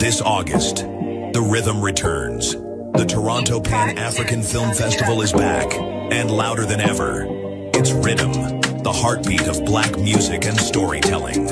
This August, the rhythm returns. The Toronto Pan-African Film Festival is back, and louder than ever. It's Rhythm, the heartbeat of Black music and storytelling.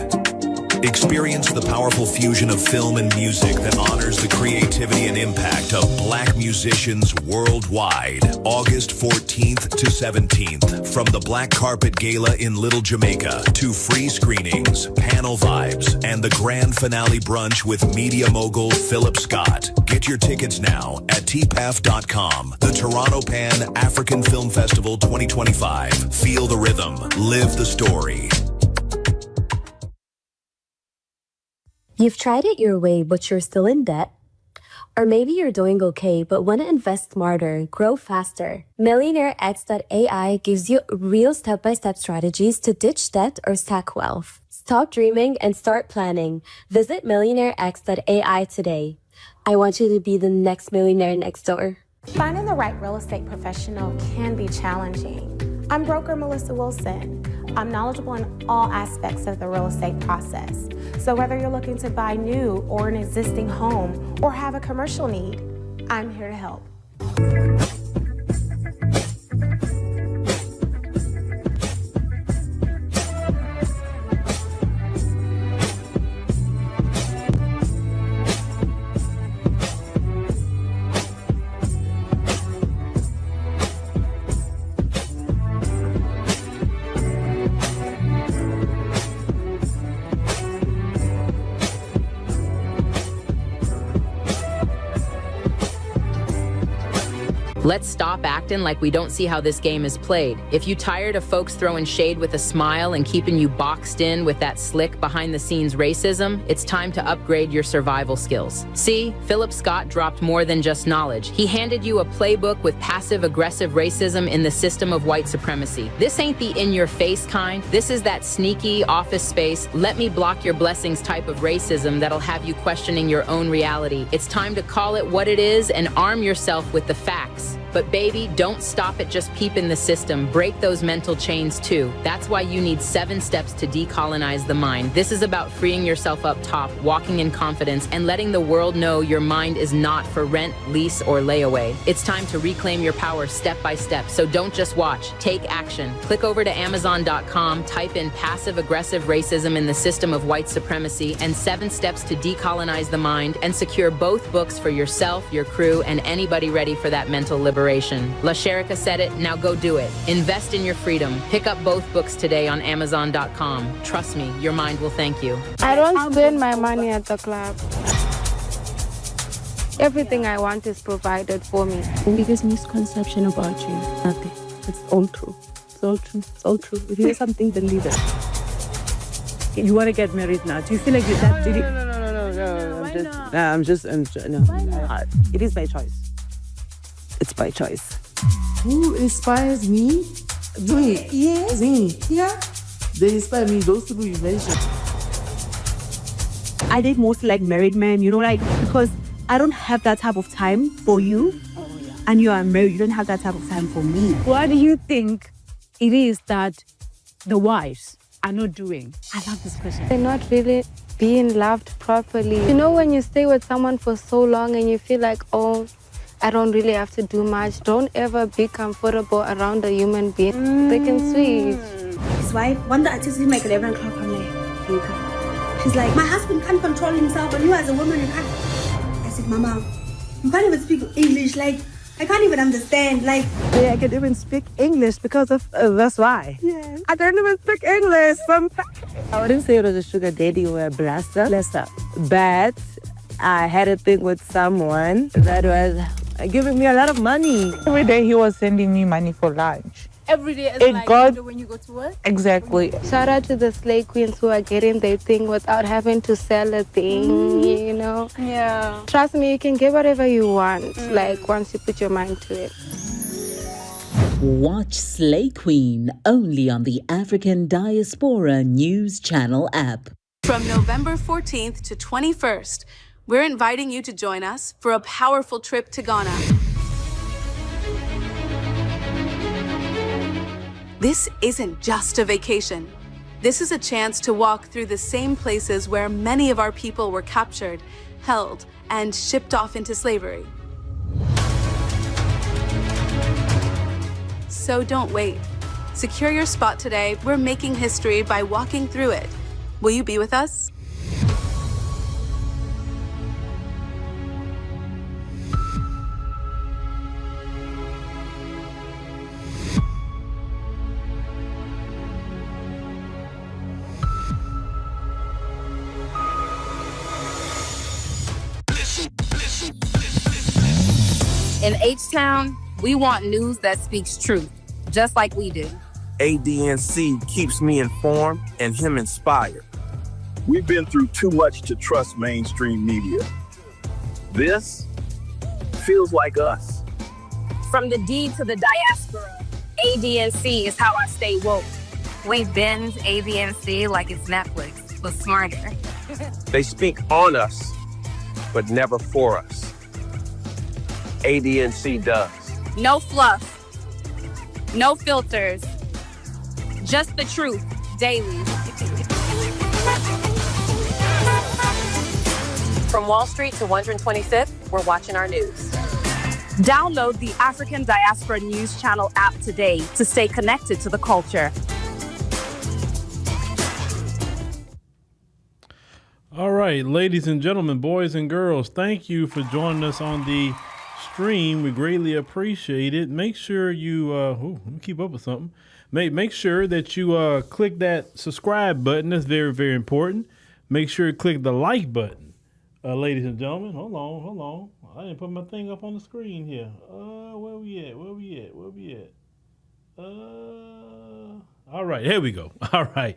Experience the powerful fusion of film and music that honors the creativity and impact of Black musicians worldwide. August 14th to 17th, from the Black Carpet Gala in Little Jamaica to free screenings, panel vibes, and the grand finale brunch with media mogul Phillip Scott. Get your tickets now at tpaf.com. The Toronto Pan-African Film Festival 2025. Feel the rhythm, live the story. You've tried it your way, but you're still in debt? Or maybe you're doing okay, but want to invest smarter, grow faster? MillionaireX.ai gives you real step-by-step strategies to ditch debt or stack wealth. Stop dreaming and start planning. Visit MillionaireX.ai today. I want you to be the next millionaire next door. Finding the right real estate professional can be challenging. I'm broker Melissa Wilson. I'm knowledgeable in all aspects of the real estate process. So whether you're looking to buy new or an existing home or have a commercial need, I'm here to help. Let's stop acting like we don't see how this game is played. If you tired of folks throwing shade with a smile and keeping you boxed in with that slick behind-the-scenes racism, it's time to upgrade your survival skills. See, Phillip Scott dropped more than just knowledge. He handed you a playbook with passive-aggressive racism in the system of white supremacy. This ain't the in-your-face kind. This is that sneaky, office space, let me block your blessings type of racism that'll have you questioning your own reality. It's time to call it what it is and arm yourself with the facts. But baby, don't stop at just peeping the system. Break those mental chains too. That's why you need 7 steps to decolonize the mind. This is about freeing yourself up top, walking in confidence, and letting the world know your mind is not for rent, lease, or layaway. It's time to reclaim your power step by step. So don't just watch, take action. Click over to Amazon.com, type in passive-aggressive racism in the system of white supremacy and 7 steps to decolonize the mind, and secure both books for yourself, your crew, and anybody ready for that mental liberation. La Sherika said it, now go do it. Invest in your freedom. Pick up both books today on Amazon.com. Trust me, your mind will thank you. I don't spend my money at the club. Everything I want is provided for me. The biggest misconception about you, nothing. It's all true. It's all true. It's all true. If you hear something, believe it. You want to get married now. Do you feel like you're that really? No. It is by choice. It's by choice. Who inspires me? Me. Yes. Me. Yeah. They inspire me, those people you mentioned. I date mostly like married men, because I don't have that type of time for you. Oh, yeah. And you are married, you don't have that type of time for me. What do you think it is that the wives are not doing? I love this question. They're not really being loved properly. You know, when you stay with someone for so long and you feel like, oh, I don't really have to do much. Don't ever be comfortable around a human being. They can switch. His wife, one day I just make 11 o'clock, I'm like, okay. She's like, my husband can't control himself, and you as a woman, you can't. I said, Mama, you can't even speak English. Like, I can't even understand. Like, yeah, I can even speak English because of that's why. Yeah. I don't even speak English sometimes. I wouldn't say it was a sugar daddy or a blaster. But I had a thing with someone that was giving me a lot of money. Every day he was sending me money for lunch. Every day is when you go to work? Exactly. Shout out to the slave queens who are getting their thing without having to sell a thing, Yeah. Trust me, you can get whatever you want, like once you put your mind to it. Watch Slay Queen only on the African Diaspora News Channel app. From November 14th to 21st, we're inviting you to join us for a powerful trip to Ghana. This isn't just a vacation. This is a chance to walk through the same places where many of our people were captured held, and shipped off into slavery. So don't wait. Secure your spot today. We're making history by walking through it. Will you be with us? In H-Town, we want news that speaks truth, just like we do. ADNC keeps me informed and him inspired. We've been through too much to trust mainstream media. This feels like us. From the D to the diaspora, ADNC is how I stay woke. We binge ADNC like it's Netflix, but smarter. They speak on us, but never for us. ADNC does. No fluff, no filters, just the truth, daily. From Wall Street to 125th, we're watching our news. Download the African Diaspora News Channel app today to stay connected to the culture. All right, ladies and gentlemen, boys and girls, thank you for joining us on the stream. We greatly appreciate it. Make sure you let me keep up with something. Make sure that you click that subscribe button. That's very, very important. Make sure you click the like button. Ladies and gentlemen, hold on. I didn't put my thing up on the screen here. Where we at? All right, here we go. All right.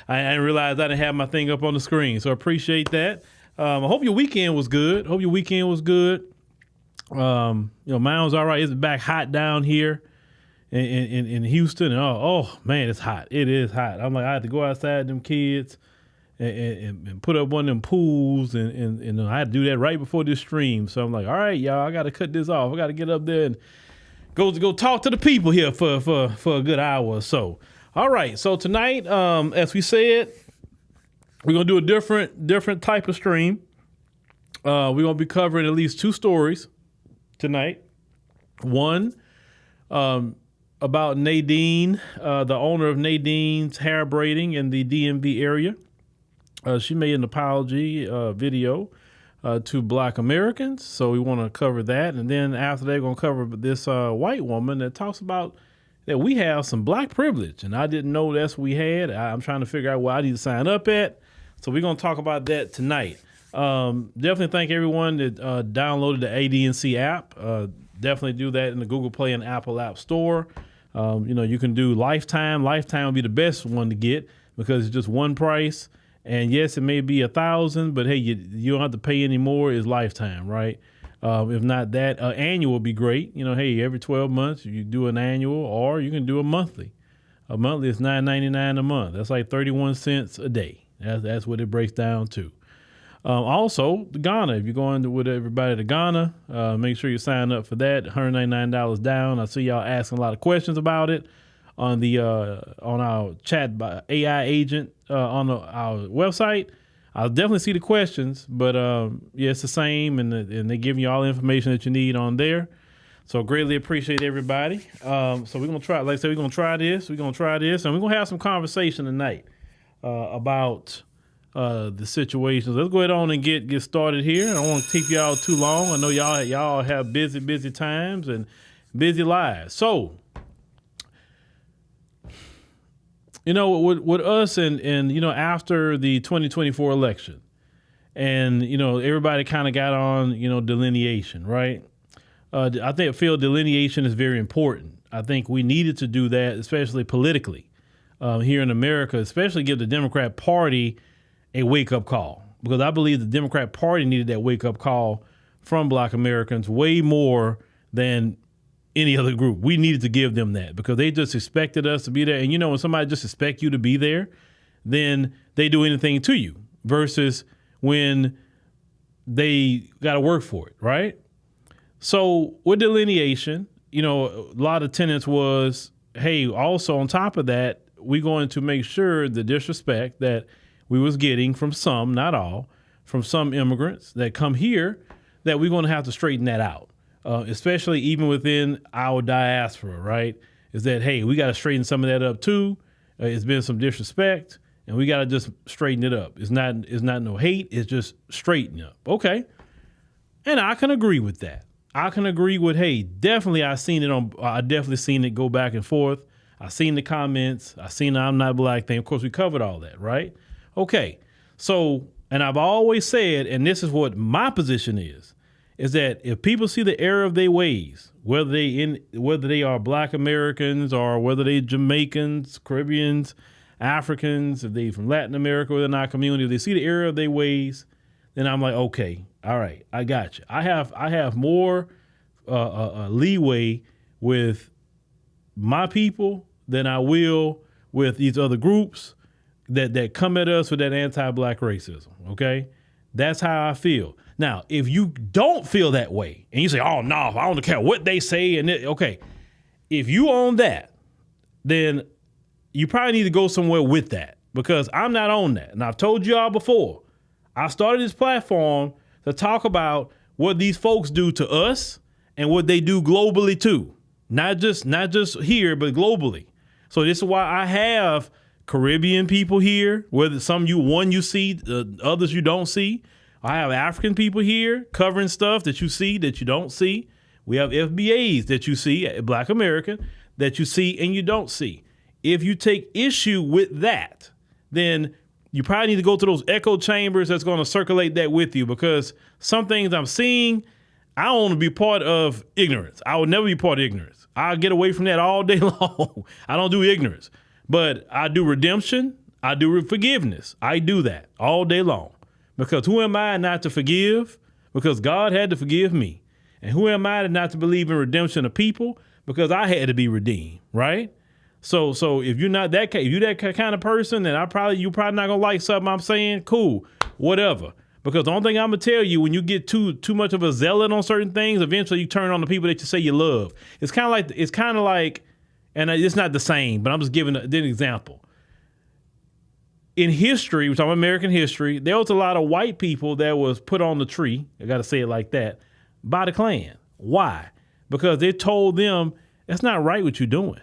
I didn't realize I didn't have my thing up on the screen, so I appreciate that. I hope your weekend was good. Mine was all right. It's back hot down here in Houston. Oh man, it's hot. It is hot. I'm like, I had to go outside them kids and put up one of them pools, and I had to do that right before this stream. So I'm like, all right, y'all, I got to cut this off. I got to get up there and go talk to the people here for a good hour or so. All right. So tonight, as we said, we're gonna do a different type of stream. We're gonna be covering at least two stories tonight. One about Nadine, the owner of Nadine's hair braiding in the DMV area. She made an apology video to Black Americans, so we want to cover that. And then after that, we're going to cover this white woman that talks about that we have some Black privilege, and I didn't know that's what we had. I'm trying to figure out what I need to sign up at, so we're going to talk about that tonight. Definitely thank everyone that downloaded the ADNC app. Definitely do that in the Google Play and Apple App Store. You can do Lifetime. Lifetime would be the best one to get because it's just one price. And yes, it may be $1,000, but hey, you don't have to pay any more. It's Lifetime, right? If not that, annual would be great. Hey, every 12 months you do an annual, or you can do a monthly. A monthly is $9.99 a month. That's like 31 cents a day. That's what it breaks down to. Also, Ghana. If you're going with everybody to Ghana, make sure you sign up for that. $199 down. I see y'all asking a lot of questions about it on our chat by AI agent on our website. I'll definitely see the questions, but it's the same, and they're giving you all the information that you need on there. So greatly appreciate everybody. So we're gonna try. Like I said, we're gonna try this. and we're gonna have some conversation tonight about the situations. Let's go ahead on and get started here. I don't want to keep y'all too long. I know y'all have busy times and busy lives. So, with us and after the 2024 election, and everybody kind of got on delineation, right? I feel delineation is very important. I think we needed to do that, especially politically here in America, especially give the Democrat Party a wake-up call, because I believe the Democrat Party needed that wake-up call from Black Americans way more than any other group. We needed to give them that because they just expected us to be there. And when somebody just expects you to be there, then they do anything to you versus when they got to work for it, right? So with delineation, a lot of tenets was, hey, also on top of that, we're going to make sure the disrespect that we was getting from some, not all, from some immigrants that come here that we're going to have to straighten that out, especially even within our diaspora, right? Is that, hey, we got to straighten some of that up too. It's been some disrespect, and we got to just straighten it up. It's not no hate. It's just straighten up. Okay. And I can agree with that. I can agree with, hey, definitely I definitely seen it go back and forth. I seen the comments. I seen the I'm not black thing. Of course, we covered all that, right? Okay. So, and I've always said, and this is what my position is that if people see the error of their ways, whether they are Black Americans or whether they Jamaicans, Caribbeans, Africans, if they from Latin America within our community, if they see the error of their ways, then I'm like, okay, all right, I got you. I have more leeway with my people than I will with these other groups that come at us with that anti-black racism. Okay, that's how I feel. Now, if you don't feel that way and you say, oh, no, I don't care what they say. Okay, if you own that, then you probably need to go somewhere with that, because I'm not on that. And I've told you all before, I started this platform to talk about what these folks do to us and what they do globally too. Not just here, but globally. So this is why I have Caribbean people here, whether some you see, others you don't see. I have African people here covering stuff that you see that you don't see. We have FBAs that you see, Black American, that you see and you don't see. If you take issue with that, then you probably need to go to those echo chambers that's going to circulate that with you, because some things I'm seeing, I don't want to be part of ignorance. I would never be part of ignorance. I'll get away from that all day long. I don't do ignorance, but I do redemption. I do forgiveness. I do that all day long, because who am I not to forgive? Because God had to forgive me. And who am I not to believe in redemption of people? Because I had to be redeemed, right? So if you're not that, if you're that kind of person, then you're probably not gonna like something I'm saying. Cool, whatever. Because the only thing I'm gonna tell you, when you get too much of a zealot on certain things, eventually you turn on the people that you say you love. It's kind of like, and it's not the same, but I'm just giving an example. In history, we're talking about American history, there was a lot of white people that was put on the tree, I got to say it like that, by the Klan. Why? Because they told them, that's not right what you're doing.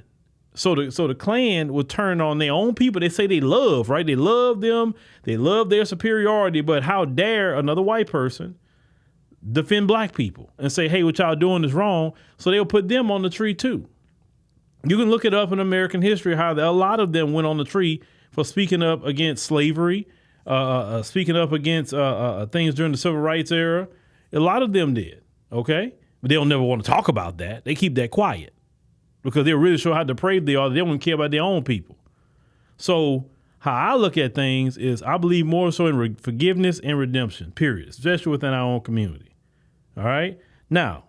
So the Klan would turn on their own people they say they love, right? They love them. They love their superiority. But how dare another white person defend black people and say, hey, what y'all doing is wrong. So they'll put them on the tree too. You can look it up in American history, how a lot of them went on the tree for speaking up against slavery, speaking up against things during the civil rights era. A lot of them did, okay? But they don't never want to talk about that. They keep that quiet because they're really sure how depraved they are. They don't care about their own people. So how I look at things is I believe more so in forgiveness and redemption, period, especially within our own community. All right? Now,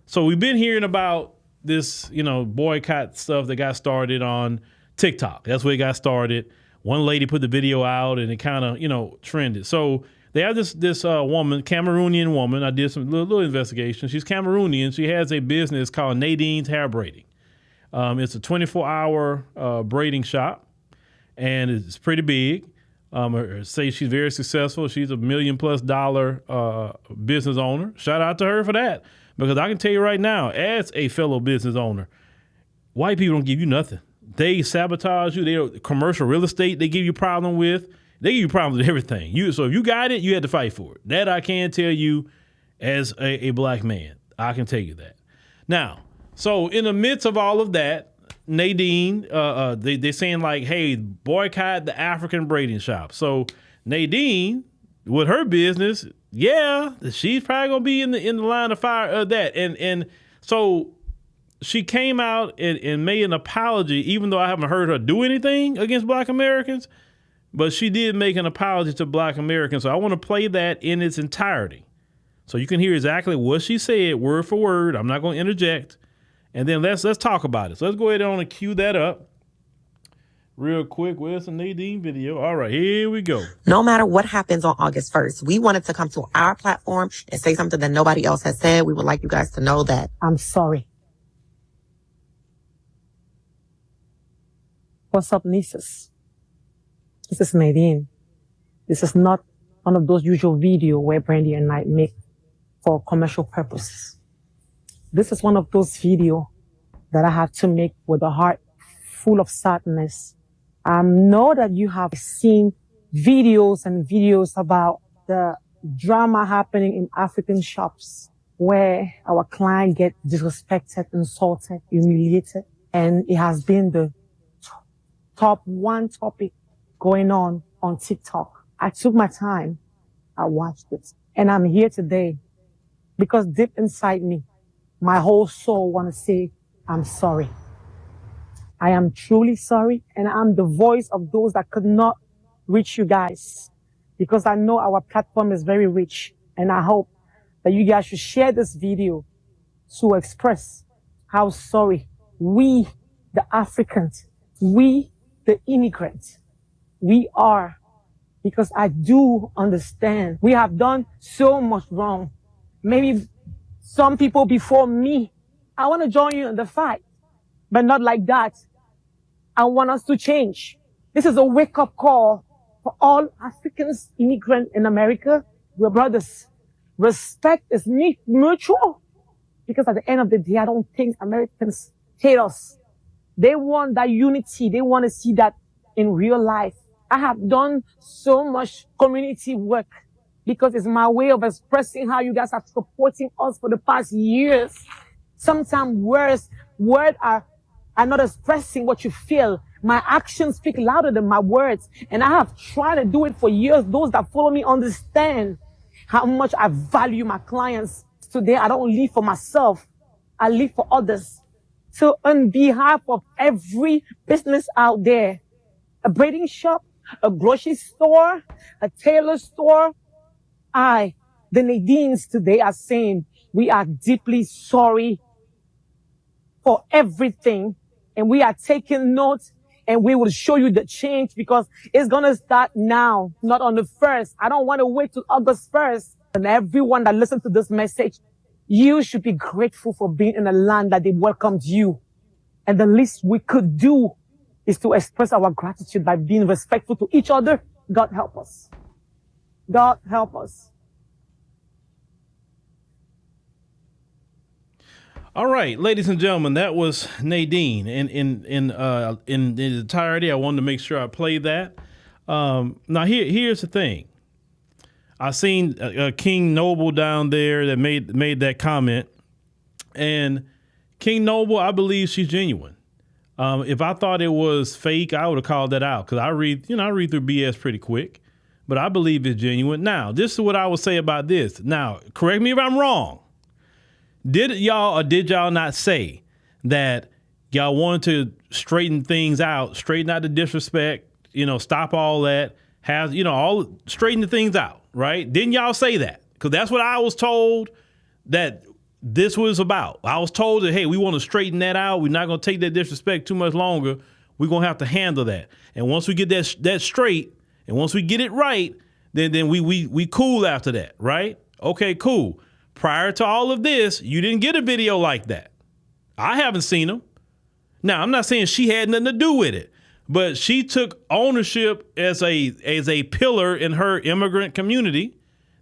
so we've been hearing about this, boycott stuff that got started on TikTok. That's where it got started. One lady put the video out and it kind of, trended. So they have this woman, Cameroonian woman. I did some little investigation. She's Cameroonian. She has a business called Nadine's Hair Braiding. It's a 24-hour braiding shop, and it's pretty big. Say she's very successful. She's $1 million+ business owner. Shout out to her for that, because I can tell you right now, as a fellow business owner, white people don't give you nothing. They sabotage you. They commercial real estate they give you problem with. They give you problems with everything. So if you got it, you had to fight for it. That I can tell you as a black man. I can tell you that. Now, so in the midst of all of that, Nadine, they're saying like, hey, boycott the African braiding shop. So Nadine, with her business, yeah, she's probably gonna be in the line of fire of that. And so she came out and made an apology, even though I haven't heard her do anything against black Americans, but she did make an apology to black Americans. So I want to play that in its entirety, so you can hear exactly what she said, word for word. I'm not going to interject. And then let's talk about it. So let's go ahead and cue that up real quick. Where's the Nadine video? All right, here we go. No matter what happens on August 1st, we wanted to come to our platform and say something that nobody else has said. We would like you guys to know that I'm sorry. What's up, nieces? This is Nadine. This is not one of those usual videos where Brandy and I make for commercial purposes. This is one of those videos that I had to make with a heart full of sadness. I know that you have seen videos and videos about the drama happening in African shops where our client get disrespected, insulted, humiliated. And it has been the top one topic going on TikTok. I took my time. I watched it. And I'm here today because deep inside me, my whole soul want to say, I'm sorry. I am truly sorry. And I'm the voice of those that could not reach you guys because I know our platform is very rich. And I hope that you guys should share this video to express how sorry we, the Africans, we, the immigrants, we are. Because I do understand we have done so much wrong. Maybe some people before me, I want to join you in the fight, but not like that. I want us to change. This is a wake-up call for all Africans, immigrants in America. We're brothers. Respect is mutual. Because at the end of the day, I don't think Americans hate us. They want that unity. They want to see that in real life. I have done so much community work because it's my way of expressing how you guys are supporting us for the past years. Sometimes words are not expressing what you feel. My actions speak louder than my words. And I have tried to do it for years. Those that follow me understand how much I value my clients. Today, I don't live for myself. I live for others. So on behalf of every business out there, a braiding shop, a grocery store, a tailor store, the Nadines today are saying we are deeply sorry for everything. And we are taking notes and we will show you the change because it's going to start now, not on the 1st. I don't want to wait till August 1st. And everyone that listens to this message, you should be grateful for being in a land that they welcomed you. And the least we could do is to express our gratitude by being respectful to each other. God help us. God help us. All right, ladies and gentlemen, that was Nadine. In the entirety, I wanted to make sure I played that. Now here's the thing. I seen King Noble down there that made that comment, and King Noble, I believe she's genuine. If I thought it was fake, I would have called that out because I read through BS pretty quick, but I believe it's genuine. Now, this is what I would say about this. Now, correct me if I'm wrong. Did y'all not say that y'all wanted to straighten things out, straighten out the disrespect, stop all that, straighten the things out, right? Didn't y'all say that? Because that's what I was told that this was about. I was told that, hey, we want to straighten that out. We're not going to take that disrespect too much longer. We're going to have to handle that. And once we get that straight, and once we get it right, then we cool after that, right? Okay, cool. Prior to all of this, you didn't get a video like that. I haven't seen them. Now, I'm not saying she had nothing to do with it, but she took ownership as a pillar in her immigrant community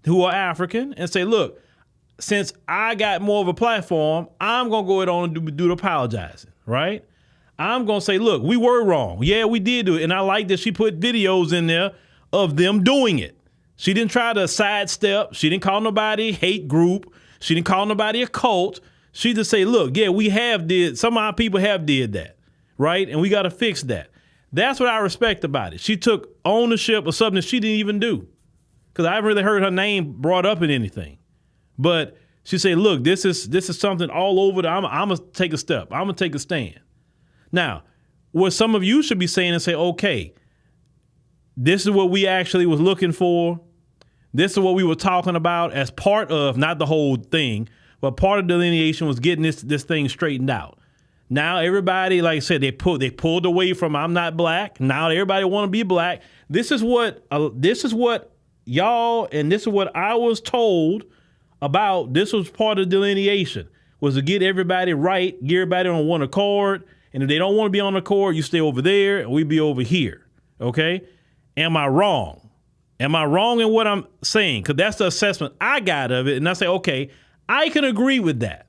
who are African and say, look, since I got more of a platform, I'm going to go ahead on and do the apologizing, right? I'm going to say, look, we were wrong. Yeah, we did do it. And I like that she put videos in there of them doing it. She didn't try to sidestep. She didn't call nobody hate group. She didn't call nobody a cult. She just say, look, yeah, some of our people have did that, right? And we got to fix that. That's what I respect about it. She took ownership of something she didn't even do because I haven't really heard her name brought up in anything. But she said, look, this is something all over. I'm going to take a step. I'm going to take a stand. Now, what some of you should be saying and say, okay, this is what we actually was looking for. This is what we were talking about as part of, not the whole thing, but part of delineation was getting this thing straightened out. Now everybody, like I said, they pulled away from I'm not black. Now everybody want to be black. This is what y'all, and this is what I was told about. This was part of delineation, was to get everybody right, get everybody on one accord. And if they don't want to be on accord, you stay over there and we be over here. Okay? Am I wrong? Am I wrong in what I'm saying? Because that's the assessment I got of it. And I say, okay, I can agree with that.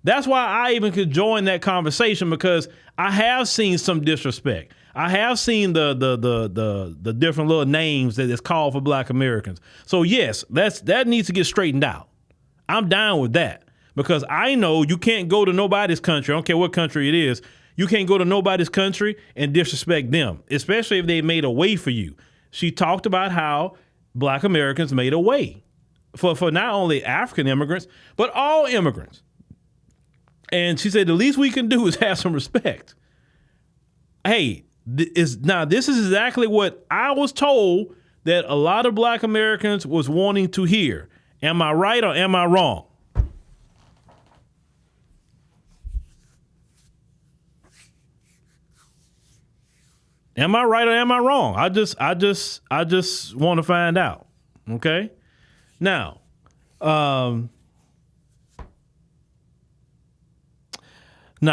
That's why I even could join that conversation, because I have seen some disrespect. I have seen the different little names that is called for Black Americans. So yes, that needs to get straightened out. I'm down with that, because I know you can't go to nobody's country. I don't care what country it is. You can't go to nobody's country and disrespect them, especially if they made a way for you. She talked about how Black Americans made a way for not only African immigrants, but all immigrants. And she said the least we can do is have some respect. Hey, this is exactly what I was told that a lot of Black Americans was wanting to hear. Am I right or am I wrong? Am I right or am I wrong? I just want to find out. Okay. Now,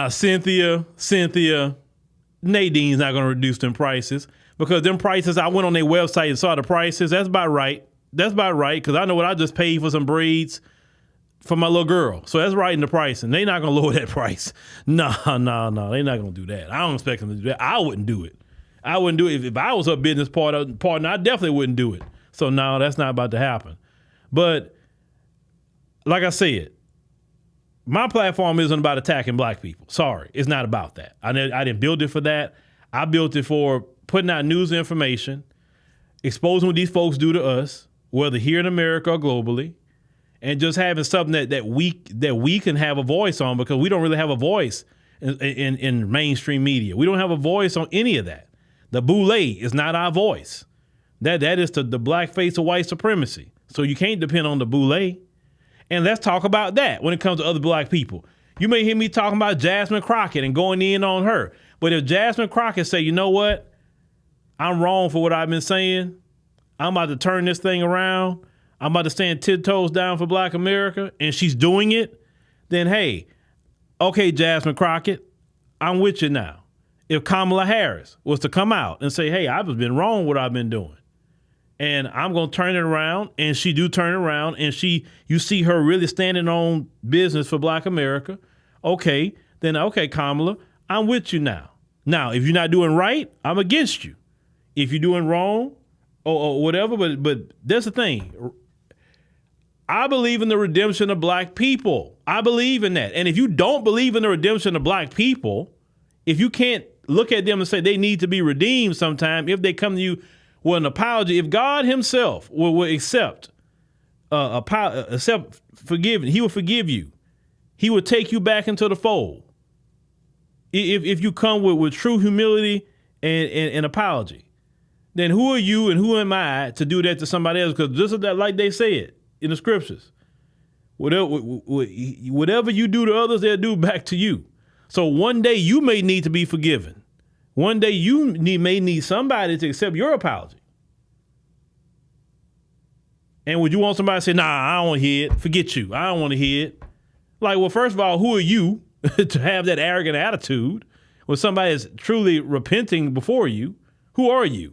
Cynthia, Nadine's not going to reduce them prices, because them prices, I went on their website and saw the prices. That's about right. Because I know what I just paid for some braids for my little girl. So that's right in the price, and they're not going to lower that price. No, they're not going to do that. I don't expect them to do that. I wouldn't do it. If I was her business partner, I definitely wouldn't do it. So no, that's not about to happen. But like I said, my platform isn't about attacking Black people. Sorry, it's not about that. I didn't build it for that. I built it for putting out news and information, exposing what these folks do to us, whether here in America or globally, and just having something that we can have a voice on, because we don't really have a voice in mainstream media. We don't have a voice on any of that. The boule is not our voice. That is the black face of white supremacy. So you can't depend on the boule. And let's talk about that when it comes to other Black people. You may hear me talking about Jasmine Crockett and going in on her. But if Jasmine Crockett say, you know what? I'm wrong for what I've been saying. I'm about to turn this thing around. I'm about to stand 10 toes down for Black America, and she's doing it, then hey, okay, Jasmine Crockett, I'm with you now. If Kamala Harris was to come out and say, hey, I've been wrong what I've been doing, and I'm going to turn it around, and she do turn it around, and you see her really standing on business for Black America, okay, then okay, Kamala, I'm with you now. Now, if you're not doing right, I'm against you. If you're doing wrong or whatever, but that's the thing. I believe in the redemption of Black people. I believe in that. And if you don't believe in the redemption of Black people, if you can't look at them and say they need to be redeemed sometime, if they come to you with an apology, if God himself will accept forgiveness, he will forgive you. He will take you back into the fold. If you come with true humility and apology, then who are you and who am I to do that to somebody else? Because just like they said in the scriptures, whatever you do to others, they'll do back to you. So one day you may need to be forgiven. One day you may need somebody to accept your apology. And would you want somebody to say, nah, I don't want to hear it. Forget you. I don't want to hear it. Like, well, first of all, who are you to have that arrogant attitude when somebody is truly repenting before you? Who are you?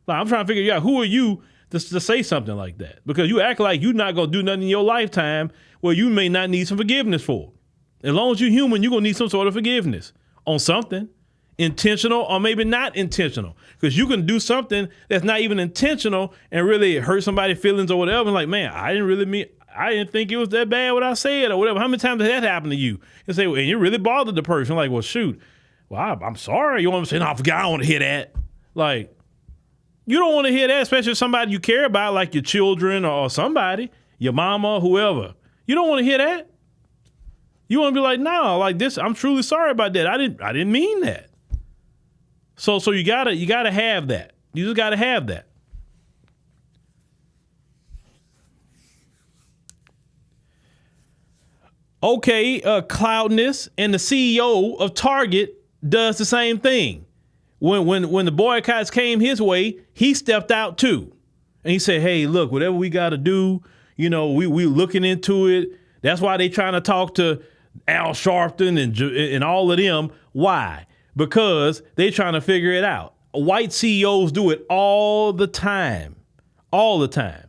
Like, I'm trying to figure out, who are you to say something like that? Because you act like you're not going to do nothing in your lifetime where you may not need some forgiveness for. As long as you're human, you're going to need some sort of forgiveness on something, intentional or maybe not intentional. Because you can do something that's not even intentional and really hurt somebody's feelings or whatever. And like, man, I didn't think it was that bad what I said or whatever. How many times has that happened to you? And say, well, and you really bothered the person. Like, well, shoot, well, I'm sorry. You want to say, no, I forgot, I don't want to hear that. Like, you don't want to hear that, especially somebody you care about, like your children or somebody, your mama, whoever. You don't want to hear that. You want to be like, no, like this, I'm truly sorry about that. I didn't mean that. So you gotta have that. You just gotta have that. Okay, Cloudness and the CEO of Target does the same thing. When the boycotts came his way, he stepped out too. And he said, hey, look, whatever we got to do, we looking into it. That's why they trying to talk to Al Sharpton and all of them. Why? Because they trying to figure it out. White CEOs do it all the time. all the time.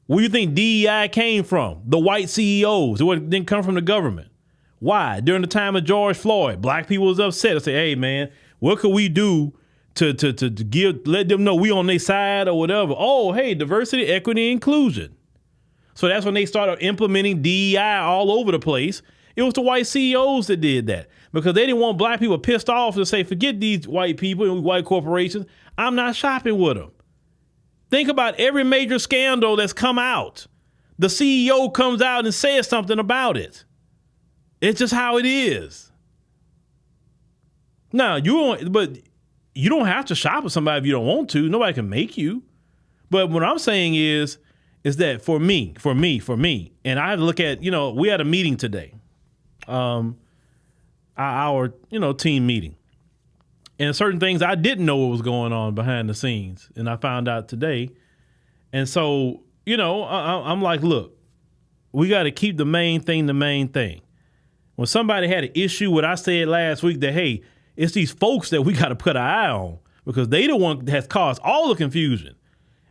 Where do you think DEI came from? The white CEOs. It didn't come from the government. Why? During the time of George Floyd, black people was upset. They say, hey, man, what could we do to let them know we on their side or whatever? Oh, hey, diversity, equity, inclusion. So that's when they started implementing DEI all over the place. It was the white CEOs that did that because they didn't want black people pissed off to say, forget these white people and white corporations. I'm not shopping with them. Think about every major scandal that's come out. The CEO comes out and says something about it. It's just how it is. Now, you don't have to shop with somebody if you don't want to. Nobody can make you. But what I'm saying is that for me, and I had to look at, we had a meeting today, our team meeting. And certain things I didn't know what was going on behind the scenes. And I found out today. And so, I'm like, look, we got to keep the main thing the main thing. When somebody had an issue, what I said last week, that, hey, it's these folks that we got to put an eye on because they the one that has caused all the confusion.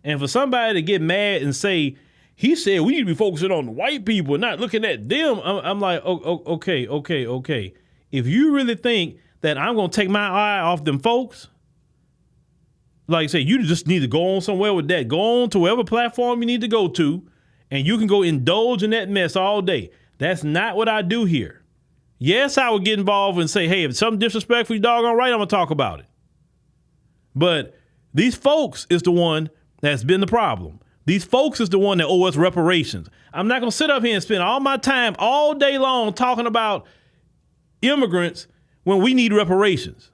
And for somebody to get mad and say, he said we need to be focusing on the white people and not looking at them, I'm like, okay. If you really think that I'm going to take my eye off them folks, like I say, you just need to go on somewhere with that. Go on to whatever platform you need to go to, and you can go indulge in that mess all day. That's not what I do here. Yes, I would get involved and say, hey, if something disrespectful, you doggone right, I'm going to talk about it. But these folks is the one that's been the problem. These folks is the one that owe us reparations. I'm not going to sit up here and spend all my time all day long talking about immigrants when we need reparations.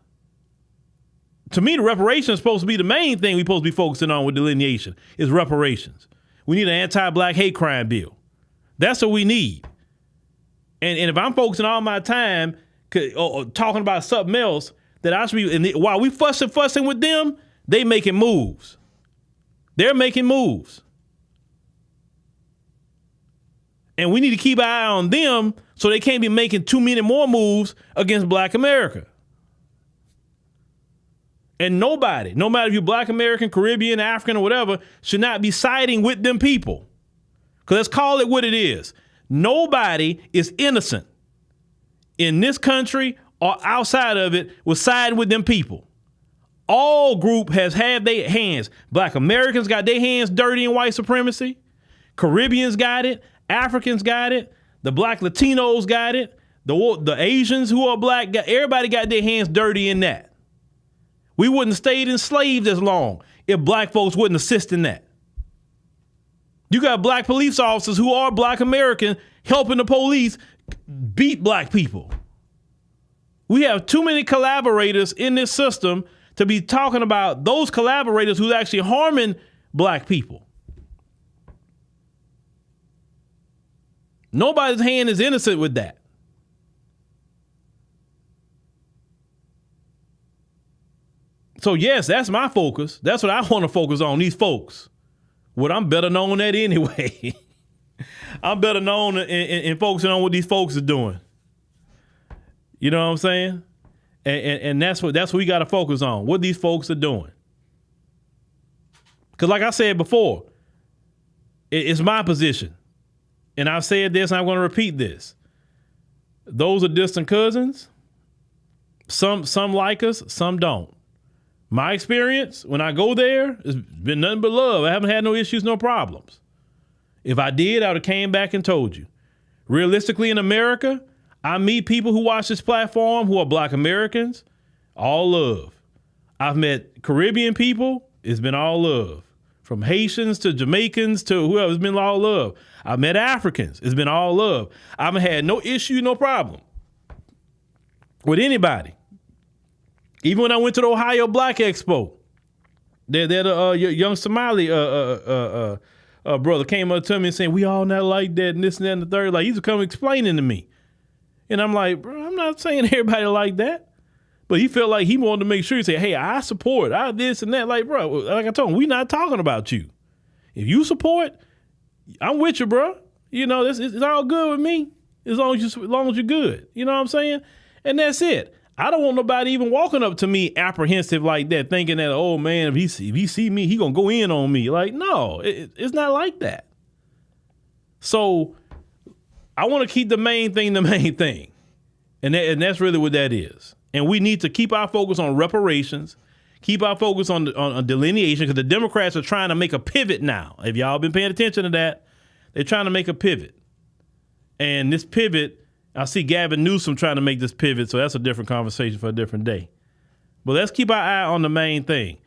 To me, the reparations is supposed to be the main thing we're supposed to be focusing on with delineation is reparations. We need an anti-black hate crime bill. That's what we need. And if I'm focusing all my time talking about something else that I should be, and while we fussing with them, they making moves. They're making moves. And we need to keep an eye on them so they can't be making too many more moves against black America. And nobody, no matter if you're black American, Caribbean, African, or whatever, should not be siding with them people. Because let's call it what it is. Nobody is innocent in this country or outside of it with siding with them people. All group has had their hands. Black Americans got their hands dirty in white supremacy. Caribbeans got it. Africans got it. The black Latinos got it. The Asians who are black, everybody got their hands dirty in that. We wouldn't have stayed enslaved as long if black folks wouldn't assist in that. You got black police officers who are black American helping the police beat black people. We have too many collaborators in this system to be talking about those collaborators who's actually harming black people. Nobody's hand is innocent with that. So yes, that's my focus. That's what I want to focus on, these folks. What I'm better known at anyway. I'm better known in focusing on what these folks are doing. You know what I'm saying? And that's what we got to focus on, what these folks are doing. Because like I said before, it's my position. And I've said this and I'm going to repeat this. Those are distant cousins. Some like us, some don't. My experience, when I go there, it's been nothing but love. I haven't had no issues, no problems. If I did, I would have came back and told you. Realistically, in America, I meet people who watch this platform who are black Americans, all love. I've met Caribbean people, it's been all love. From Haitians to Jamaicans to whoever, it's been all love. I've met Africans, it's been all love. I haven't had no issue, no problem with anybody. Even when I went to the Ohio Black Expo, the young Somali brother came up to me and saying, we all not like that and this and that and the third. Like, he's come explaining to me. And I'm like, bro, I'm not saying everybody like that. But he felt like he wanted to make sure he said, hey, I support, I this and that. Like, bro, like I told him, we not talking about you. If you support, I'm with you, bro. You know, it's all good with me as long as you're good. You know what I'm saying? And that's it. I don't want nobody even walking up to me apprehensive like that, thinking that, oh man, if he see me, he gonna go in on me. Like, no, it's not like that. So I want to keep the main thing. And that's really what that is. And we need to keep our focus on reparations, keep our focus on delineation, because the Democrats are trying to make a pivot now. If y'all been paying attention to that, they're trying to make a pivot. And this pivot, I see Gavin Newsom trying to make this pivot, so that's a different conversation for a different day. But let's keep our eye on the main thing.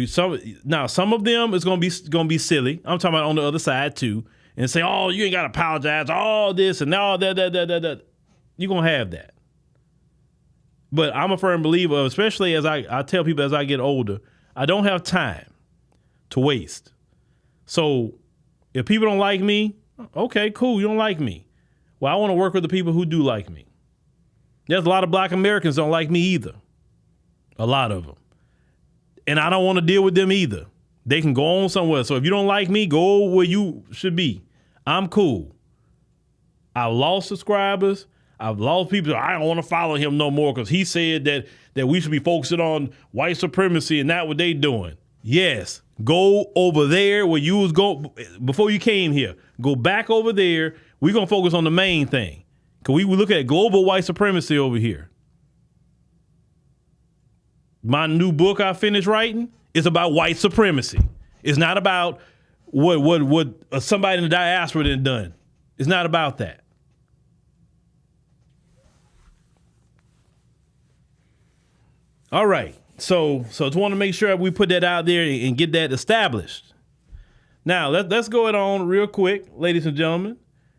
Some of them is gonna be silly. I'm talking about on the other side too, and say, oh, you ain't gotta apologize, all this and all that. You're gonna have that. But I'm a firm believer, especially as I tell people as I get older, I don't have time to waste. So if people don't like me, okay, cool, you don't like me. Well, I want to work with the people who do like me. There's a lot of black Americans don't like me either. A lot of them. And I don't want to deal with them either. They can go on somewhere. So if you don't like me, go where you should be. I'm cool. I've lost subscribers. I've lost people. I don't want to follow him no more because he said that we should be focusing on white supremacy and not what they doing. Yes, go over there where you was going before you came here. Go back over there. We're going to focus on the main thing. Because we look at global white supremacy over here. My new book I finished writing is about white supremacy. It's not about what somebody in the diaspora done done. It's not about that. All right. So just want to make sure we put that out there and get that established. Now, let's go it on real quick, ladies and gentlemen,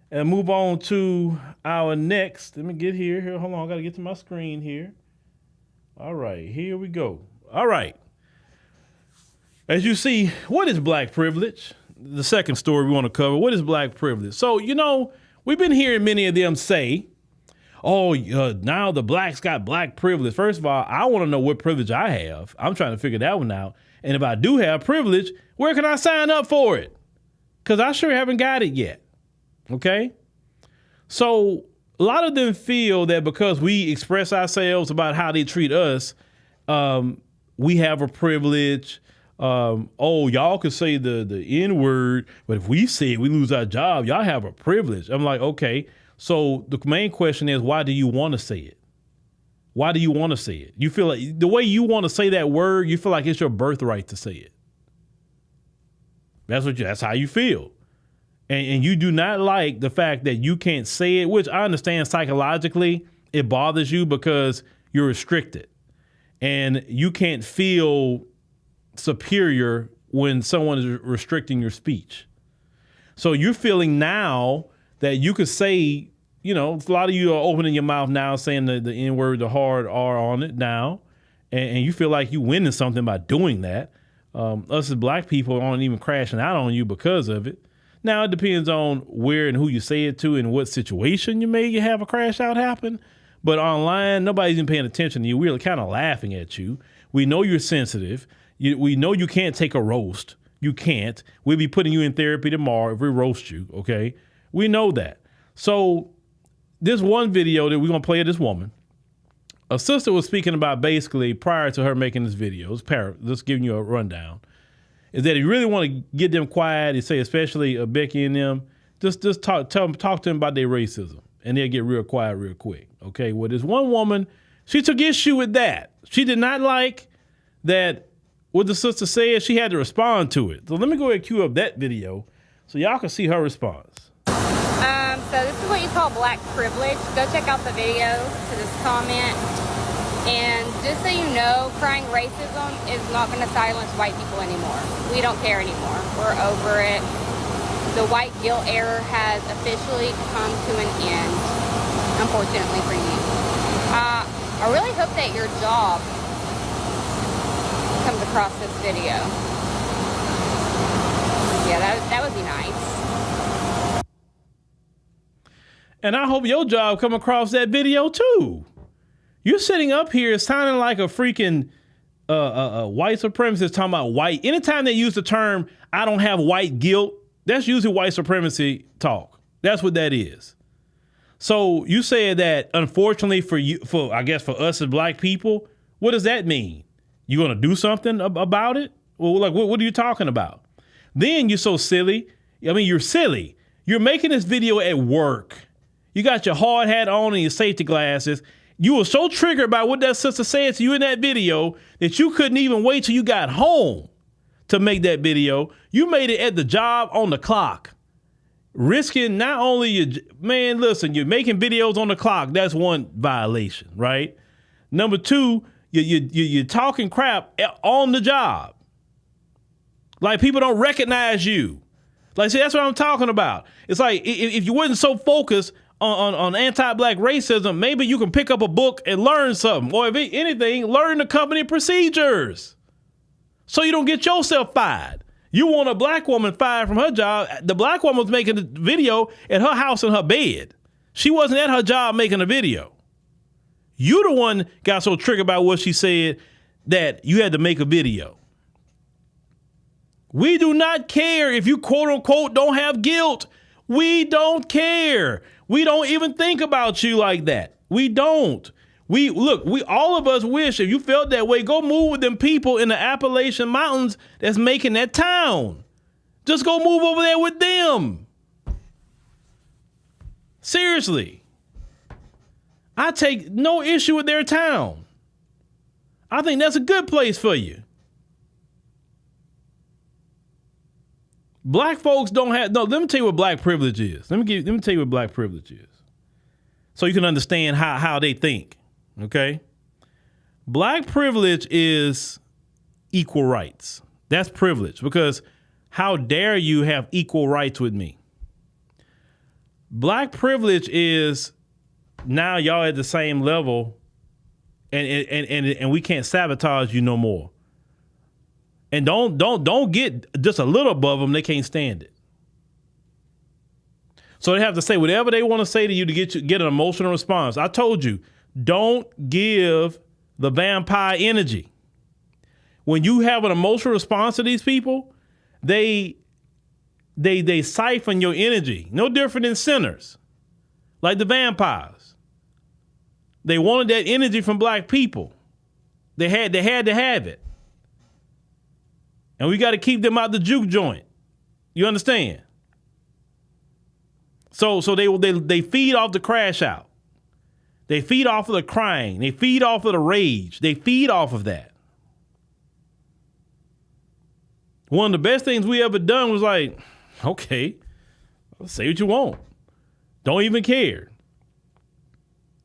and move on to our next. Let me get here. Hold on. I got to get to my screen here. All right. Here we go. All right. As you see, what is black privilege? The second story we want to cover. What is black privilege? So, we've been hearing many of them say, oh, now the blacks got black privilege. First of all, I want to know what privilege I have. I'm trying to figure that one out. And if I do have privilege, where can I sign up for it? Because I sure haven't got it yet. Okay? So a lot of them feel that because we express ourselves about how they treat us, we have a privilege. Y'all could say the N-word, but if we say it, we lose our job. Y'all have a privilege. I'm like, okay. So the main question is, why do you want to say it? Why do you want to say it? You feel like the way you want to say that word, you feel like it's your birthright to say it. That's how you feel. And you do not like the fact that you can't say it, which I understand psychologically, it bothers you because you're restricted. And you can't feel superior when someone is restricting your speech. So you're feeling now that you could say, a lot of you are opening your mouth now saying the N-word, the hard R on it now, and you feel like you winning something by doing that. Us as black people aren't even crashing out on you because of it. Now, it depends on where and who you say it to and what situation you may have a crash out happen. But online, nobody's even paying attention to you. We're kind of laughing at you. We know you're sensitive. We know you can't take a roast. You can't. We'll be putting you in therapy tomorrow if we roast you, okay? We know that. So this one video that we're going to play of this woman, a sister was speaking about basically prior to her making this video, just giving you a rundown, is that if you really want to get them quiet, you say especially Becky and them, just talk to them about their racism, and they'll get real quiet real quick. Okay, well, this one woman, she took issue with that. She did not like that what the sister said. She had to respond to it. So let me go ahead and cue up that video so y'all can see her response. So this is what you call black privilege. Go check out the video to this comment. And just so you know, crying racism is not going to silence white people anymore. We don't care anymore. We're over it. The white guilt era has officially come to an end, unfortunately for you. I really hope that your job comes across this video. Yeah, that would be nice. And I hope your job come across that video too. You're sitting up here sounding like a freaking white supremacist talking about white. Anytime they use the term, I don't have white guilt, that's usually white supremacy talk. That's what that is. So you said that, unfortunately for you, I guess for us as black people, what does that mean? You going to do something about it? Well, like, what are you talking about? Then you're so silly. I mean, you're silly. You're making this video at work. You got your hard hat on and your safety glasses. You were so triggered by what that sister said to you in that video that you couldn't even wait till you got home to make that video. You made it at the job on the clock. Risking not only man, listen, you're making videos on the clock. That's one violation, right? Number two, you're talking crap on the job. Like, people don't recognize you. Like, see, that's what I'm talking about. It's like, if you wasn't so focused on anti-black racism, maybe you can pick up a book and learn something. Or if anything, learn the company procedures so you don't get yourself fired. You want a black woman fired from her job. The black woman was making the video at her house in her bed. She wasn't at her job making a video. You the one got so triggered by what she said that you had to make a video. We do not care if you, quote unquote, don't have guilt. We don't care. We don't even think about you like that. We don't. We all of us wish, if you felt that way, go move with them people in the Appalachian Mountains that's making that town. Just go move over there with them. Seriously. I take no issue with their town. I think that's a good place for you. Black folks don't have, no, let me tell you what black privilege is. Let me tell you what black privilege is. So you can understand how they think, okay? Black privilege is equal rights. That's privilege, because how dare you have equal rights with me? Black privilege is now y'all at the same level and we can't sabotage you no more. And don't get just a little above them. They can't stand it. So they have to say whatever they want to say to you to get an emotional response. I told you, don't give the vampire energy. When you have an emotional response to these people, they siphon your energy. No different than sinners, like the vampires. They wanted that energy from black people. They had to have it. And we got to keep them out the juke joint. You understand? So they feed off the crash out. They feed off of the crying. They feed off of the rage. They feed off of that. One of the best things we ever done was like, okay, say what you want. Don't even care.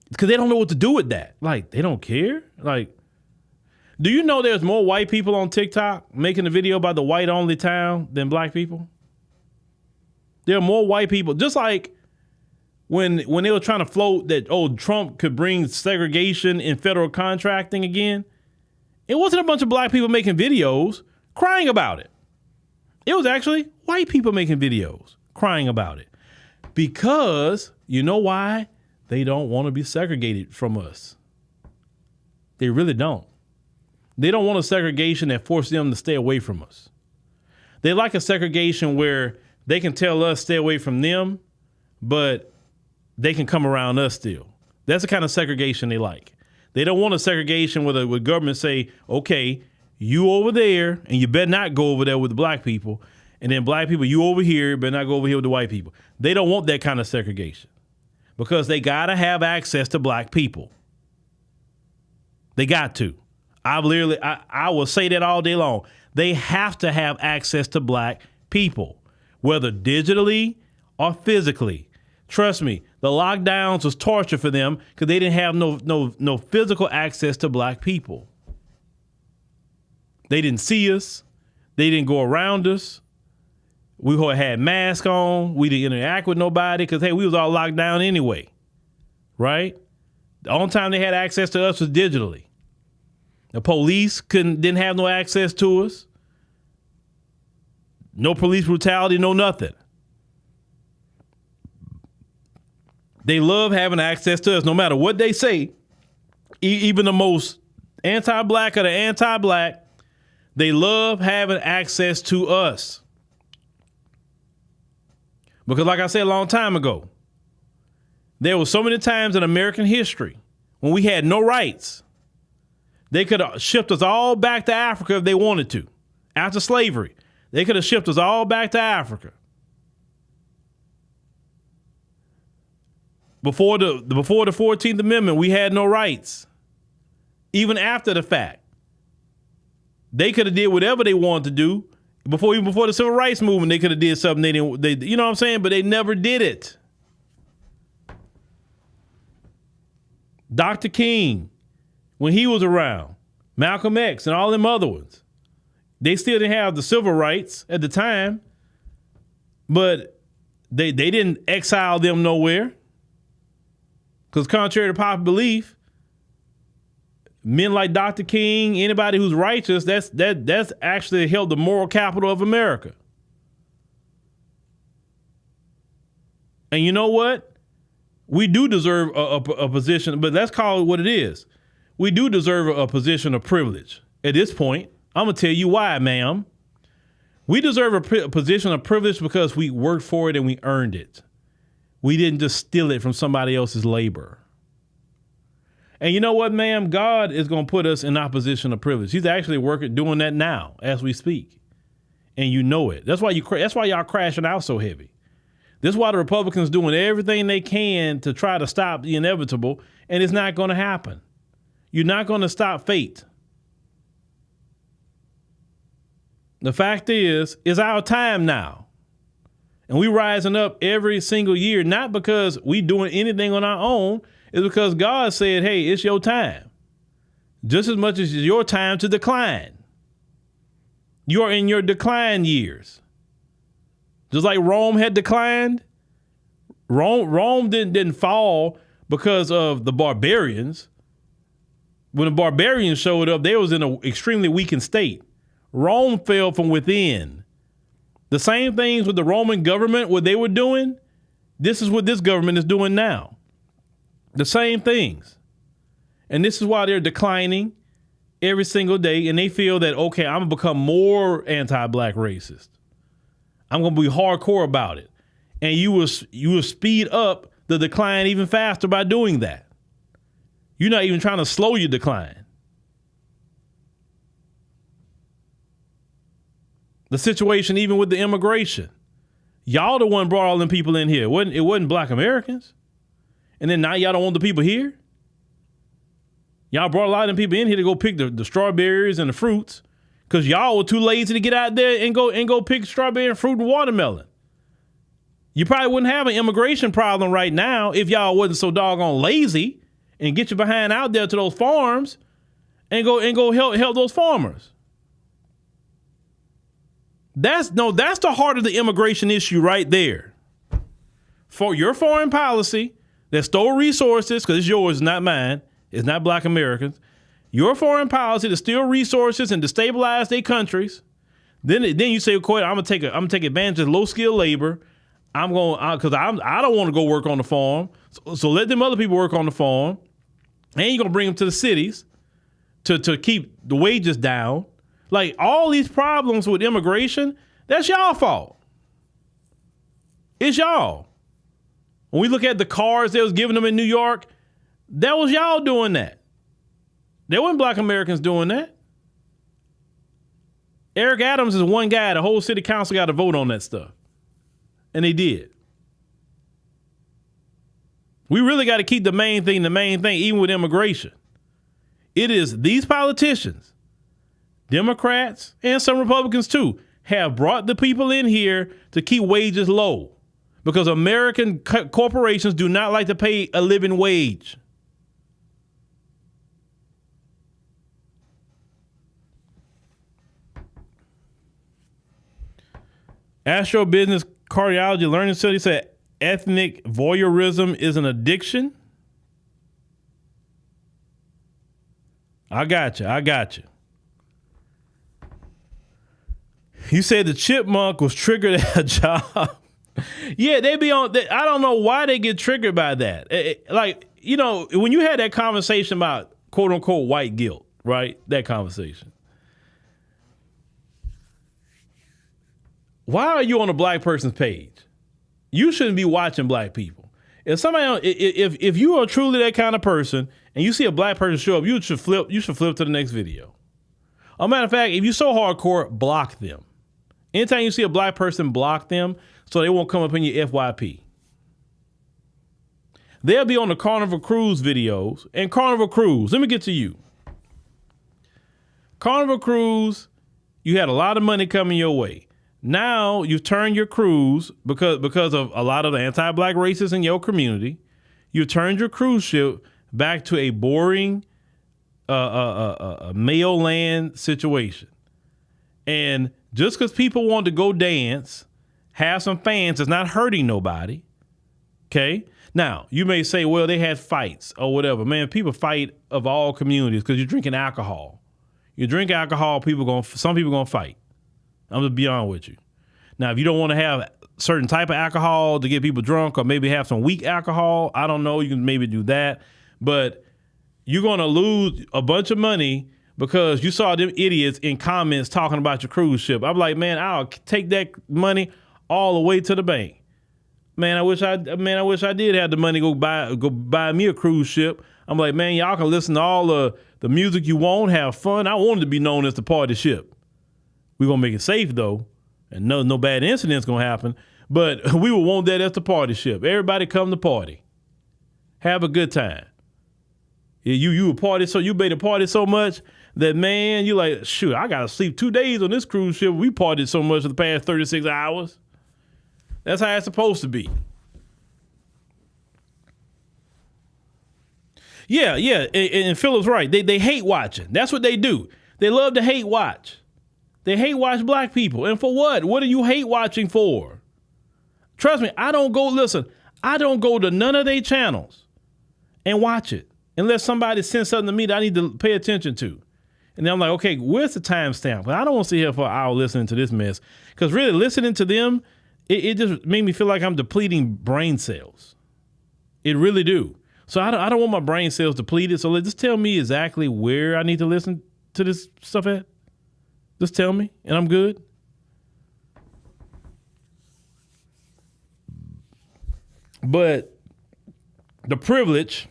Because they don't know what to do with that. Like, they don't care? Like, do you know there's more white people on TikTok making a video about the white-only town than black people? There are more white people. Just like when they were trying to float that, Trump could bring segregation in federal contracting again, it wasn't a bunch of black people making videos crying about it. It was actually white people making videos crying about it. Because, you know why? They don't want to be segregated from us. They really don't. They don't want a segregation that forces them to stay away from us. They like a segregation where they can tell us stay away from them, but they can come around us still. That's the kind of segregation they like. They don't want a segregation where the government say, okay, you over there, and you better not go over there with the black people. And then black people, you over here, better not go over here with the white people. They don't want that kind of segregation because they got to have access to black people. They got to. I will say that all day long. They have to have access to black people, whether digitally or physically. Trust me, the lockdowns was torture for them because they didn't have no physical access to black people. They didn't see us. They didn't go around us. We had masks on. We didn't interact with nobody because, hey, we was all locked down anyway, right? The only time they had access to us was digitally. The police didn't have no access to us. No police brutality, no nothing. They love having access to us no matter what they say. Even the most anti-black of the anti-black, they love having access to us. Because like I said a long time ago, There were so many times in American history when we had no rights. They could have shipped us all back to Africa if they wanted to. After slavery, they could have shipped us all back to Africa. Before the 14th Amendment, we had no rights. Even after the fact, they could have did whatever they wanted to do. Even before the Civil Rights Movement, they could have did something they didn't. You know what I'm saying? But they never did it. Dr. King, when he was around, Malcolm X and all them other ones, they still didn't have the civil rights at the time, but they didn't exile them nowhere. Because contrary to popular belief, men like Dr. King, anybody who's righteous, that's actually held the moral capital of America. And you know what? We do deserve a position, but let's call it what it is. We do deserve a position of privilege. At this point, I'm going to tell you why, ma'am. We deserve a position of privilege because we worked for it and we earned it. We didn't just steal it from somebody else's labor. And you know what, ma'am? God is going to put us in our position of privilege. He's actually doing that now as we speak. And you know it. That's why y'all crashing out so heavy. This is why the Republicans doing everything they can to try to stop the inevitable, and it's not going to happen. You're not going to stop fate. The fact is, it's our time now. And we rising up every single year, not because we doing anything on our own. It's because God said, hey, it's your time. Just as much as it's your time to decline. You're in your decline years. Just like Rome had declined. Rome didn't fall because of the barbarians. When the barbarians showed up, they was in an extremely weakened state. Rome fell from within. The same things with the Roman government, what they were doing, this is what this government is doing now. The same things. And this is why they're declining every single day. And they feel that, okay, I'm going to become more anti-black racist. I'm going to be hardcore about it. And you will speed up the decline even faster by doing that. You're not even trying to slow your decline. The situation even with the immigration. Y'all the one brought all them people in here. It wasn't black Americans. And then now y'all don't want the people here? Y'all brought a lot of them people in here to go pick the strawberries and the fruits because y'all were too lazy to get out there and go pick strawberry and fruit and watermelon. You probably wouldn't have an immigration problem right now if y'all wasn't so doggone lazy and get your behind out there to those farms and go help those farmers. That's the heart of the immigration issue right there. For your foreign policy that stole resources, because it's yours, not mine. It's not black Americans. Your foreign policy to steal resources and destabilize their countries. Then you say, okay, I'm gonna take advantage of low skilled labor. Because I don't want to go work on the farm. So let them other people work on the farm. And you're gonna bring them to the cities to keep the wages down. Like all these problems with immigration, that's y'all fault. It's y'all. When we look at the cars they was giving them in New York, that was y'all doing that. There wasn't black Americans doing that. Eric Adams is one guy. The whole city council got to vote on that stuff. And they did. We really got to keep the main thing, even with immigration. It is these politicians, Democrats and some Republicans too, have brought the people in here to keep wages low because American corporations do not like to pay a living wage. Astrobusiness Cardiology Learning Study said ethnic voyeurism is an addiction. I got you. You said the chipmunk was triggered at a job. Yeah, they be on. I don't know why they get triggered by that. When you had that conversation about quote unquote white guilt, right? That conversation. Why are you on a black person's page? You shouldn't be watching black people. If somebody, if you are truly that kind of person and you see a black person show up, you should flip to the next video. A matter of fact, if you're so hardcore, block them. Anytime you see a black person, block them so they won't come up in your FYP. They'll be on the Carnival Cruise videos. And Carnival Cruise, let me get to you. Carnival Cruise, you had a lot of money coming your way. Now you've turned your cruise because of a lot of the anti-black racists in your community. You've turned your cruise ship back to a boring male land situation. And just because people want to go dance, have some fans, it's not hurting nobody. Okay? Now, you may say, well, they had fights or whatever. Man, people fight of all communities because you're drinking alcohol. You drink alcohol, some people gonna fight. I'm just be honest with you. Now, if you don't want to have certain type of alcohol to get people drunk or maybe have some weak alcohol, I don't know, you can maybe do that. But you're going to lose a bunch of money because you saw them idiots in comments talking about your cruise ship. I'm like, man, I'll take that money all the way to the bank. Man, I wish I did have the money to go buy me a cruise ship. I'm like, man, y'all can listen to all the music you want, have fun. I want it to be known as the party ship. We're going to make it safe, though, and no bad incidents going to happen. But we will want that as the party ship. Everybody come to party. Have a good time. You a party, so you made a party so much that, man, you like, shoot, I got to sleep 2 days on this cruise ship. We partied so much for the past 36 hours. That's how it's supposed to be. Yeah, and Phillip's right. They hate watching. That's what they do. They love to hate watch. They hate watch black people. And for what? What are you hate watching for? Trust me, I don't go to none of their channels and watch it unless somebody sends something to me that I need to pay attention to. And then I'm like, okay, where's the timestamp? I don't want to sit here for an hour listening to this mess. Because really, listening to them, it just made me feel like I'm depleting brain cells. It really do. So I don't want my brain cells depleted. So just tell me exactly where I need to listen to this stuff at. Just tell me, and I'm good. But the privilege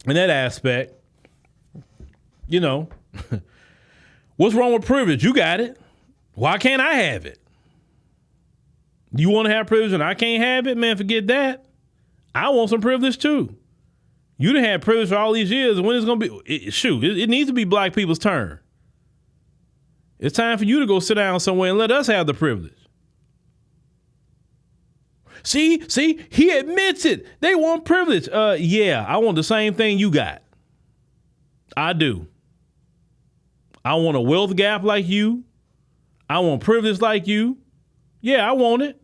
in that aspect, you know, what's wrong with privilege? You got it. Why can't I have it? You want to have privilege and I can't have it? Man, forget that. I want some privilege too. You done had privilege for all these years, and when it's going to be, it needs to be black people's turn. It's time for you to go sit down somewhere and let us have the privilege. See, he admits it. They want privilege. Yeah, I want the same thing you got. I do. I want a wealth gap like you. I want privilege like you. Yeah, I want it.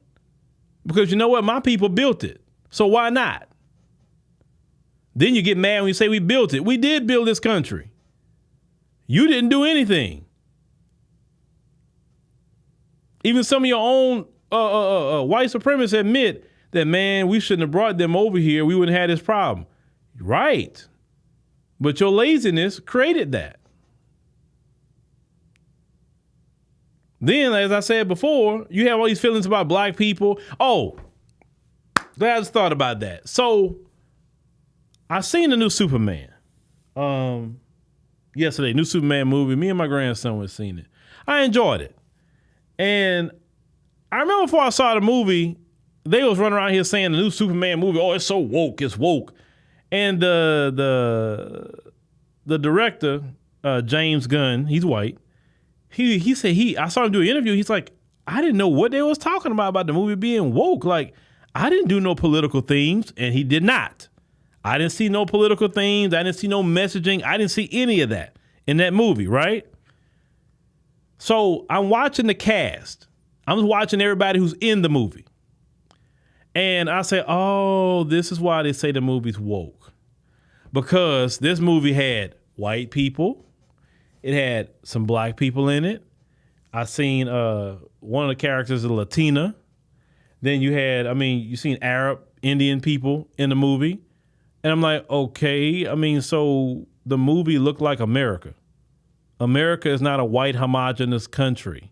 Because you know what? My people built it. So why not? Then you get mad when you say we built it. We did build this country. You didn't do anything. Even some of your own white supremacists admit that, man, we shouldn't have brought them over here. We wouldn't have this problem. Right. But your laziness created that. Then, as I said before, you have all these feelings about black people. Oh, glad I just thought about that. So I seen the new Superman. Yesterday, new Superman movie. Me and my grandson was seeing it. I enjoyed it. And I remember before I saw the movie, they was running around here saying the new Superman movie, oh, it's so woke, it's woke. And the director, James Gunn, he's white. He said I saw him do an interview. He's like, I didn't know what they was talking about the movie being woke. Like, I didn't do no political themes, and he did not. I didn't see no political themes. I didn't see no messaging. I didn't see any of that in that movie, right? So I'm watching the cast. I'm just watching everybody who's in the movie. And I say, oh, this is why they say the movie's woke. Because this movie had white people. It had some black people in it. I seen one of the characters, a Latina. Then you had, you seen Arab, Indian people in the movie. And I'm like, okay, so the movie looked like America. America is not a white homogenous country.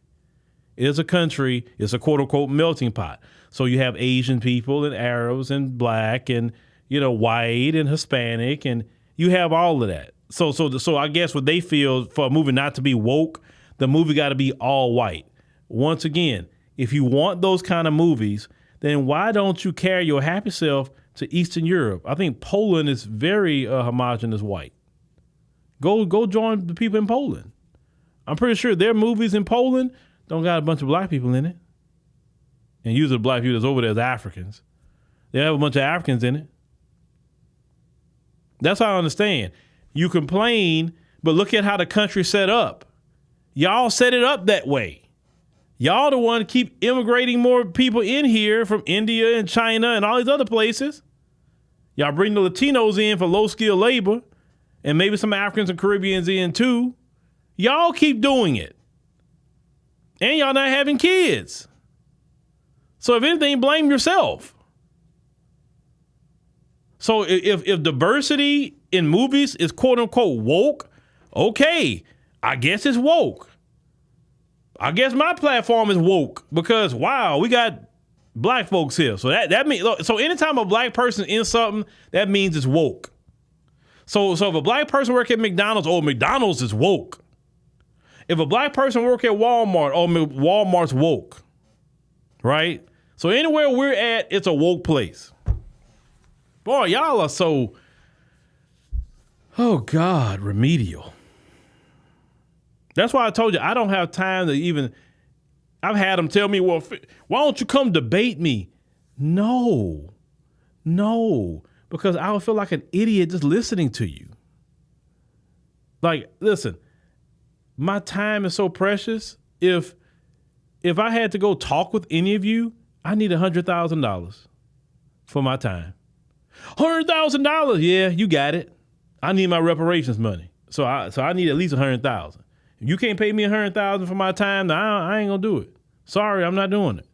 is a country, it's a quote unquote melting pot. So you have Asian people and Arabs and black and, white and Hispanic, and you have all of that. So I guess what they feel for a movie not to be woke, the movie got to be all white. Once again, if you want those kind of movies, then why don't you carry your happy self to Eastern Europe? I think Poland is very homogenous white. Go join the people in Poland. I'm pretty sure their movies in Poland don't got a bunch of black people in it. And usually the black people that's over there is Africans. They have a bunch of Africans in it. That's how I understand. You complain, but look at how the country's set up. Y'all set it up that way. Y'all the one keep immigrating more people in here from India and China and all these other places. Y'all bring the Latinos in for low-skilled labor and maybe some Africans and Caribbeans in too. Y'all keep doing it. And y'all not having kids. So if anything, blame yourself. So if diversity in movies is quote-unquote woke, okay, I guess it's woke. I guess my platform is woke because, wow, we got black folks here. So that means, so anytime a black person in something, that means it's woke. So if a black person work at McDonald's, McDonald's is woke. If a black person work at Walmart, Walmart's woke, right? So anywhere we're at, it's a woke place. Boy, y'all are so, oh God, remedial. That's why I told you I don't have time to even, I've had them tell me, well, why don't you come debate me? No, because I would feel like an idiot just listening to you. Like, listen, my time is so precious. If I had to go talk with any of you, I need $100,000 for my time. $100,000, yeah, you got it. I need my reparations money, so I need at least $100,000. If you can't pay me $100,000 for my time, then I ain't gonna do it. Sorry, I'm not doing it.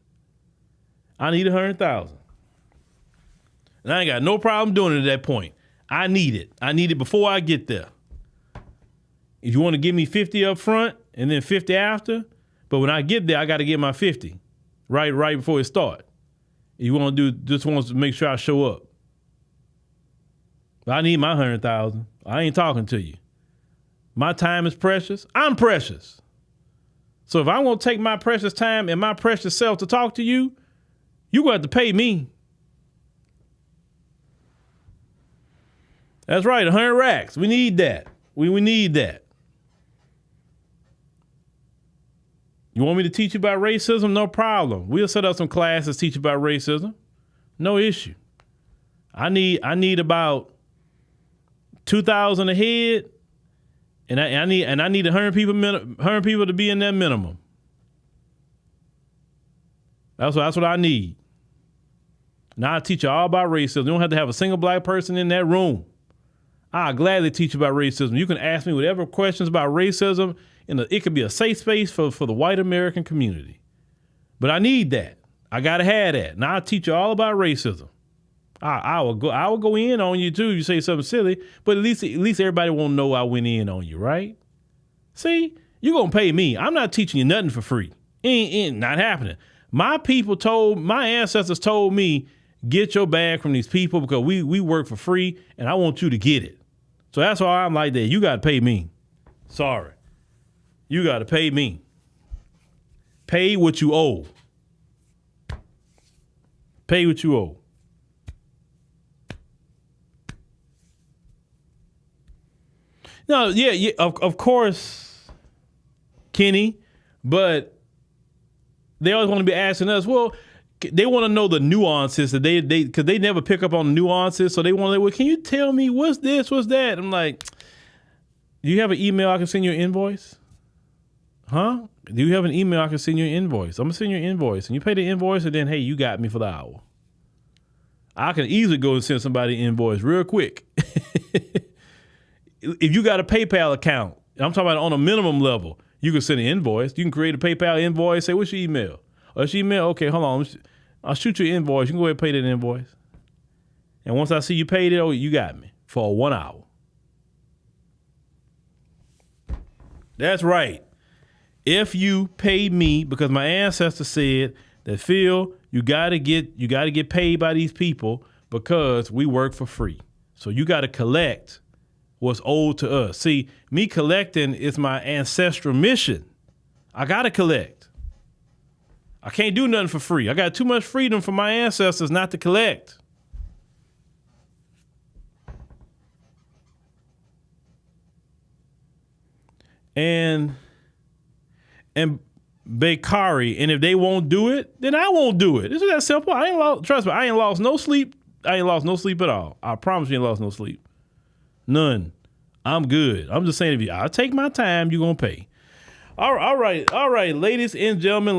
I need $100,000. And I ain't got no problem doing it at that point. I need it. I need it before I get there. If you want to give me 50 up front and then 50 after, but when I get there, I got to get my 50 right before it starts. You want to just wants to make sure I show up. But I need my $100,000. I ain't talking to you. My time is precious. I'm precious. So if I'm going to take my precious time and my precious self to talk to you, you're going to have to pay me. That's right, 100 racks. We need that. We need that. You want me to teach you about racism? No problem. We'll set up some classes, teach you about racism. No issue. I need about 2,000 a head, and I need 100 people to be in that minimum. That's what I need. Now I teach you all about racism. You don't have to have a single black person in that room. I'll gladly teach you about racism. You can ask me whatever questions about racism, and it could be a safe space for the white American community. But I need that. I gotta have that. Now I'll teach you all about racism. I will go in on you too. You say something silly, but at least everybody won't know I went in on you, right? See, you're gonna pay me. I'm not teaching you nothing for free. Ain't not happening. My ancestors told me, get your bag from these people because we work for free, and I want you to get it. So that's why I'm like that. You got to pay me. Sorry. You got to pay me. Pay what you owe. Pay what you owe. No, yeah, of course, Kenny, but they always want to be asking us, well, they want to know the nuances that because they never pick up on the nuances. So they want to, well, can you tell me what's this, what's that? I'm like, do you have an email I can send you an invoice? Huh? Do you have an email I can send you an invoice? I'm going to send you an invoice, and you pay the invoice, and then, hey, you got me for the hour. I can easily go and send somebody an invoice real quick. If you got a PayPal account, I'm talking about on a minimum level, you can send an invoice. You can create a PayPal invoice, say, what's your email? What's your email? Okay, hold on. I'll shoot you an invoice. You can go ahead and pay that invoice. And once I see you paid it, oh, you got me for 1 hour. That's right. if you pay me, because my ancestors said that, Phil, you gotta get paid by these people because we work for free. So you gotta collect what's owed to us. See, me collecting is my ancestral mission. I gotta collect. I can't do nothing for free. I got too much freedom from my ancestors not to collect. And Bakari, and if they won't do it, then I won't do it. It's that simple. Trust me, I ain't lost no sleep. I ain't lost no sleep at all. I promise you, I ain't lost no sleep. None. I'm good. I'm just saying, I'll take my time, you're gonna pay. All right, ladies and gentlemen.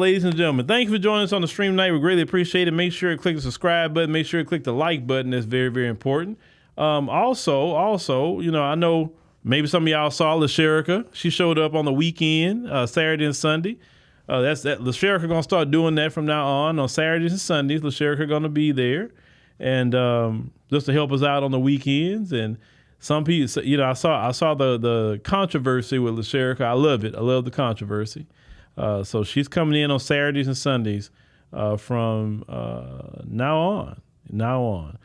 Thank you for joining us on the stream tonight. We greatly appreciate it. Make sure you click the subscribe button. Make sure you click the like button. That's very, very important. Also, I know maybe some of y'all saw LaSherica. She showed up on the weekend, Saturday and Sunday. LaSherica gonna start doing that from now on Saturdays and Sundays. LaSherica gonna be there, and just to help us out on the weekends. And some people, I saw the controversy with LaSherica. I love it. I love the controversy. So she's coming in on Saturdays and Sundays from now on.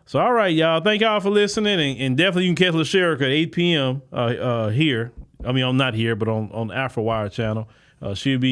So, all right, y'all. Thank y'all for listening. And definitely you can catch LaSherica at 8 p.m. Here. I mean, I'm not here, but on AfroWire channel. She'll be